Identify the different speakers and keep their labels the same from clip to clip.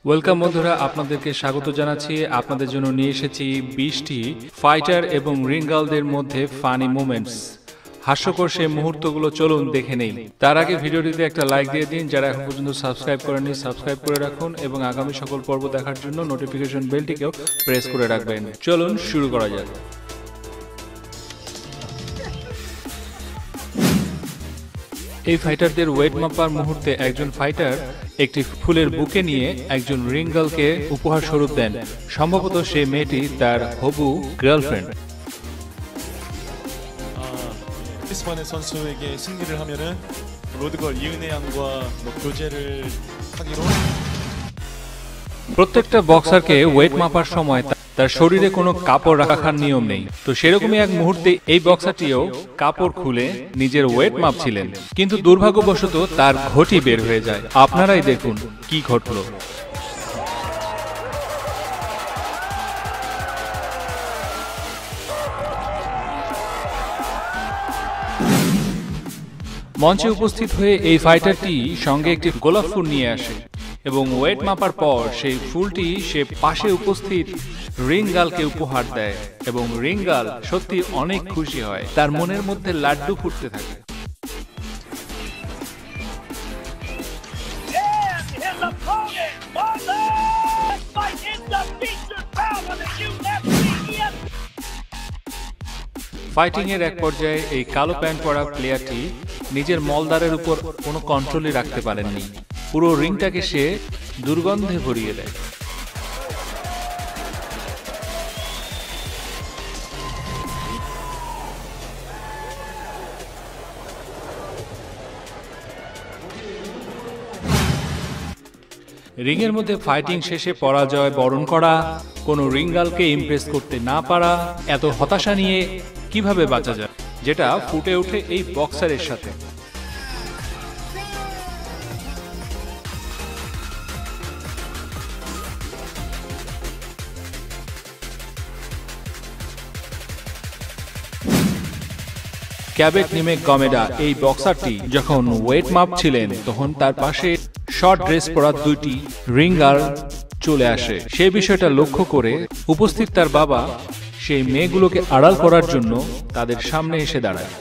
Speaker 1: Welcome বন্ধুরা, আপনাদেরকে স্বাগত জানাচ্ছি। আপনাদের জন্য নিয়ে এসেছি 20টি ফাইটার এবং রিঙ্গালদের মধ্যে ফানি মোমেন্টস, হাস্যকর সেই মুহূর্তগুলো। চলুন দেখে নেই। তার আগে ভিডিওটিতে একটা লাইক দিয়ে দিন। যারা এখন পর্যন্ত সাবস্ক্রাইব করেননি সাবস্ক্রাইব করে রাখুন এবং আগামী সকল পর্ব দেখার জন্য নোটিফিকেশন বেলটিকেও প্রেস করে রাখবেন। চলুন শুরু করা যাক। এই ফাইটারদের ওয়েট মাপার মুহূর্তে একজন ফাইটার একটি ফুলের বুকে নিয়ে একজন রিঙ্গালকে উপহার স্বরূপ দেন। সম্ভবত সেই মেয়েটি তার হবু গার্লফ্রেন্ড।
Speaker 2: 크리스만의 선수에게 승리를 하면은 로드걸 이은혜 양과 교제를 하기로.
Speaker 1: প্রত্যেকটা বক্সারকে ওয়েট মাপার সময় তার শরীরে কোনো কাপড় রাখার নিয়ম নেই। তো সেরকমই এক মুহূর্তে এই বক্সারটিও কাপড় খুলে নিজের ওয়েট মাপছিলেন, কিন্তু দুর্ভাগ্যবশত তার ঘটি বের হয়ে যায়। আপনারাই দেখুন কি ঘটলো। মঞ্চে উপস্থিত হয়ে এই ফাইটারটি সঙ্গে একটি গোলাপ ফুল নিয়ে আসে এবং ওয়েট মাপার পর সেই ফুলটি সে পাশে উপস্থিত রিঙ্গালকে উপহার দেয় এবং রিঙ্গাল সত্যি অনেক খুশি হয়। তার মনের মধ্যে লাড্ডু ফুটতে থাকে। ফাইটিং এর এক পর্যায়ে এই কালো প্যান্ট পরা প্লেয়ারটি নিজের মলদারের উপর কোনো কন্ট্রোলই রাখতে পারেননি। পুরো রিংটাকে সে দুর্গন্ধে ভরিয়ে দেয়। রিংয়ের মধ্যে ফাইটিং শেষে পরাজয় বরণ করা, কোনো রিঙ্গালকে ইমপ্রেস করতে না পারা, এত হতাশা নিয়ে কিভাবে বাঁচা যায়, যেটা ফুটে ওঠে এই বক্সারের সাথে। ক্যাবেট নিমে গমেডা এই বক্সারটি যখন ওয়েট মাপছিলেন তখন তার পাশে শর্ট ড্রেস পরা দুইটি রিঙ্গাল চলে আসে। সেই বিষয়টা লক্ষ্য করে উপস্থিত তার বাবা সেই মেয়েগুলোকে আড়াল করার জন্য তাদের সামনে এসে দাঁড়ায়।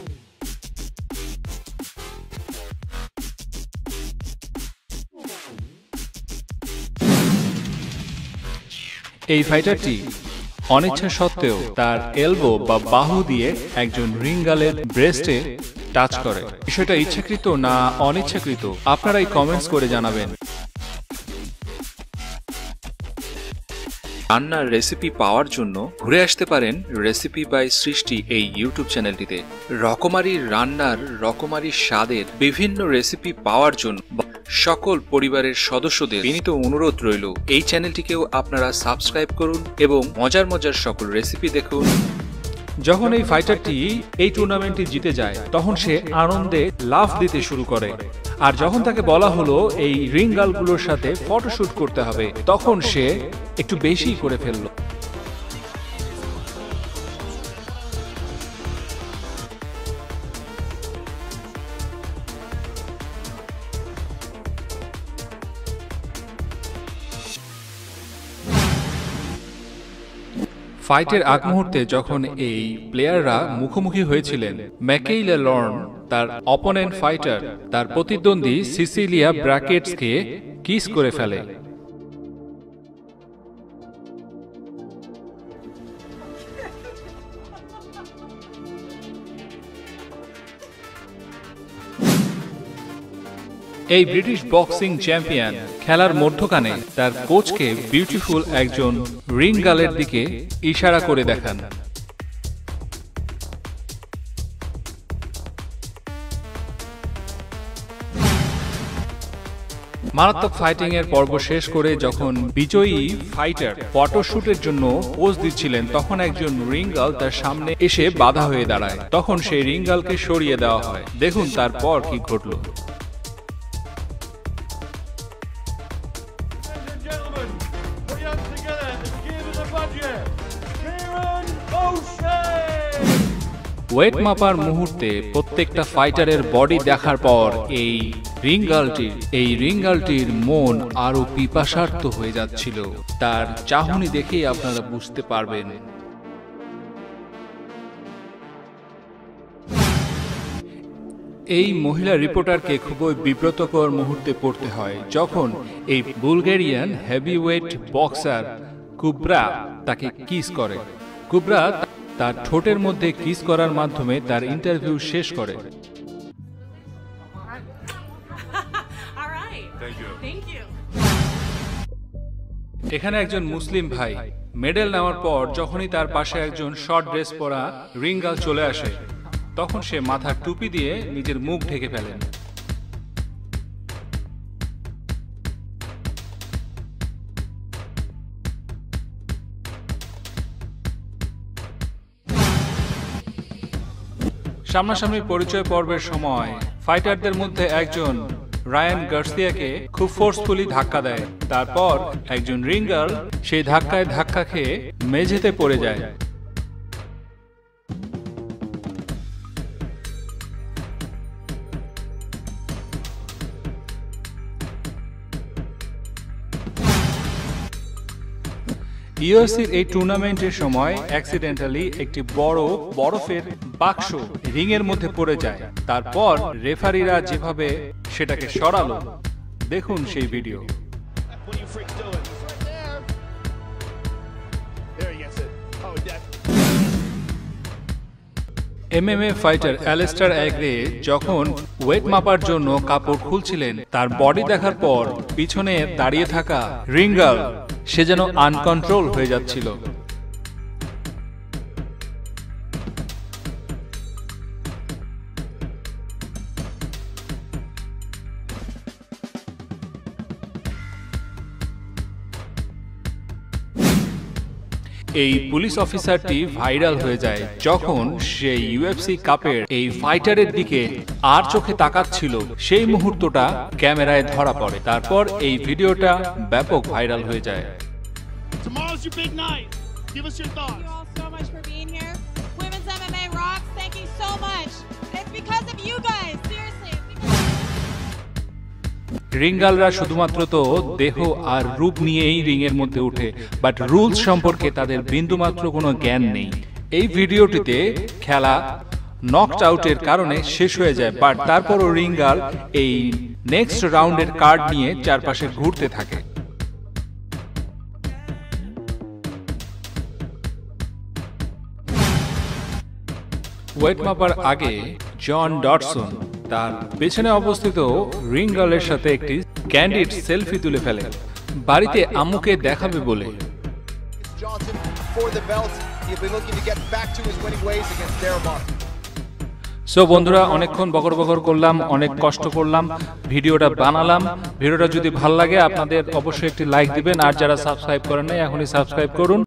Speaker 1: এই ফাইটারটি অনিচ্ছা সত্ত্বেও তার এলবো বা বাহু দিয়ে একজন রিঙ্গালের ব্রেস্টে টাচ করে। বিষয়টা ইচ্ছাকৃত না অনিচ্ছাকৃত আপনারাই কমেন্টস করে জানাবেন। রান্নার রেসিপি পাওয়ার জন্য ঘুরে আসতে পারেন রেসিপি বাই সৃষ্টি এই ইউটিউব চ্যানেলটিতে। রকমারি রান্নার রকমারি স্বাদের বিভিন্ন রেসিপি পাওয়ার জন্য সকল পরিবারের সদস্যদের বিনীত অনুরোধ রইল এই চ্যানেলটিকেও আপনারা সাবস্ক্রাইব করুন এবং মজার মজার সকল রেসিপি দেখুন। যখন এই ফাইটারটি এই টুর্নামেন্টটি জিতে যায় তখন সে আনন্দে লাফ দিতে শুরু করে। আর যখন তাকে বলা হলো এই রিঙ্গালগুলোর সাথে ফটোশুট করতে হবে তখন সে একটু বেশি করে ফেললো। ফাইটের আগ মুহূর্তে যখন এই প্লেয়াররা মুখোমুখি হয়েছিলেন, ম্যাকেইলা লর্ন তার অপোনেন্ট ফাইটার তার প্রতিদ্বন্দ্বী সিসিলিয়া ব্র্যাকেটসকে কিস করে ফেলে। এই ব্রিটিশ বক্সিং চ্যাম্পিয়ন খেলার মধ্যখানে তার কোচকে বিউটিফুল একজন রিঙ্গালের দিকে ইশারা করে দেখান। মারাত্মক ফাইটিং এর পর্ব শেষ করে যখন বিজয়ী ফাইটার ফটোশুটের জন্য পোজ দিচ্ছিলেন তখন একজন রিঙ্গাল তার সামনে এসে বাধা হয়ে দাঁড়ায়। তখন সেই রিঙ্গালকে সরিয়ে দেওয়া হয়। দেখুন তারপর কি ঘটলো। ওয়েট মাপার মুহূর্তে প্রত্যেকটা ফাইটারের বডি দেখার পর এই এই রিঙ্গালটির মন আরো পিপাসার্ত হয়ে যাচ্ছিল। তার চাহনি দেখেই আপনারা বুঝতে পারবেন। এই মহিলা রিপোর্টারকে খুবই বিব্রতকর মুহূর্তে পড়তে হয় যখন এই বুলগেরিয়ান হেভিওয়েট বক্সার কুব্রা তাকে কিস করে। কুব্রা তার ঠোঁটের মধ্যে কিস করার মাধ্যমে তার ইন্টারভিউ শেষ করে। এখানে একজন মুসলিম ভাই মেডেল নেওয়ার পর যখনই তার পাশে একজন শর্ট ড্রেস পরা রিঙ্গাল চলে আসে, তখন সে মাথার টুপি দিয়ে নিজের মুখ ঢেকে ফেলেন। সামনাসামনি পরিচয় পর্বের সময় ফাইটারদের মধ্যে একজন রায়ান গার্সিয়াকে খুব ফোর্সফুলি ধাক্কা দেয়। তারপর একজন রিঙ্গাল সেই ধাক্কায় ধাক্কা খেয়ে মেঝেতে পড়ে যায়। ইউএফসির এই টুর্নামেন্টের সময় অ্যাক্সিডেন্টালি একটি বড় বরফের বাক্স রিংয়ের মধ্যে পড়ে যায়। তারপর রেফারিরা যেভাবে সেটাকে সরালো, দেখুন সেই ভিডিও। এমএমএ ফাইটার অ্যালেস্টার অ্যাগ্রে যখন ওয়েট মাপার জন্য কাপড় খুলছিলেন, তার বডি দেখার পর পিছনে দাঁড়িয়ে থাকা রিঙ্গাল সে যেন আনকন্ট্রোল হয়ে যাচ্ছিল। এই পুলিশ অফিসারটি ভাইরাল হয়ে যায় যখন সে ইউএফসি কাপের এই ফাইটারের দিকে আর চোখে তাকাচ্ছিল। সেই মুহূর্তটা ক্যামেরায় ধরা পড়ে। তারপর এই ভিডিওটা ব্যাপক ভাইরাল হয়ে যায়।
Speaker 3: Tomorrow's your big night. Give us your thoughts.
Speaker 4: Thank you all so much for being here. Women's MMA rocks. Thank you so much. It's because of you guys. Seriously.
Speaker 1: রিঙ্গালরা শুধুমাত্র তো দেহ আর রূপ নিয়েই রিংয়ের মধ্যে ওঠে, বাট রুলস সম্পর্কে তাদের বিন্দুমাত্র কোনো জ্ঞান নেই। এই ভিডিওটিতে খেলা নকড আউটের কারণে শেষ হয়ে যায়, বাট তারপরও রিঙ্গাল এই নেক্সট রাউন্ডের কার্ড নিয়ে চারপাশে ঘুরতে থাকে। ওয়েট মাপার আগে জন ডটসন তার পেছনে অবস্থিত রিঙ্গালের সাথে একটি ক্যান্ডিড সেলফি তুলে ফেলে, বাড়িতে আম্মুকে দেখাবে বলে। সো বন্ধুরা, অনেকক্ষণ বকর বকর করলাম, অনেক কষ্ট করলাম, ভিডিওটা বানালাম। ভিডিওটা যদি ভালো লাগে আপনাদের অবশ্যই একটি লাইক দিবেন, আর যারা সাবস্ক্রাইব করেন নাই এখনই সাবস্ক্রাইব করুন।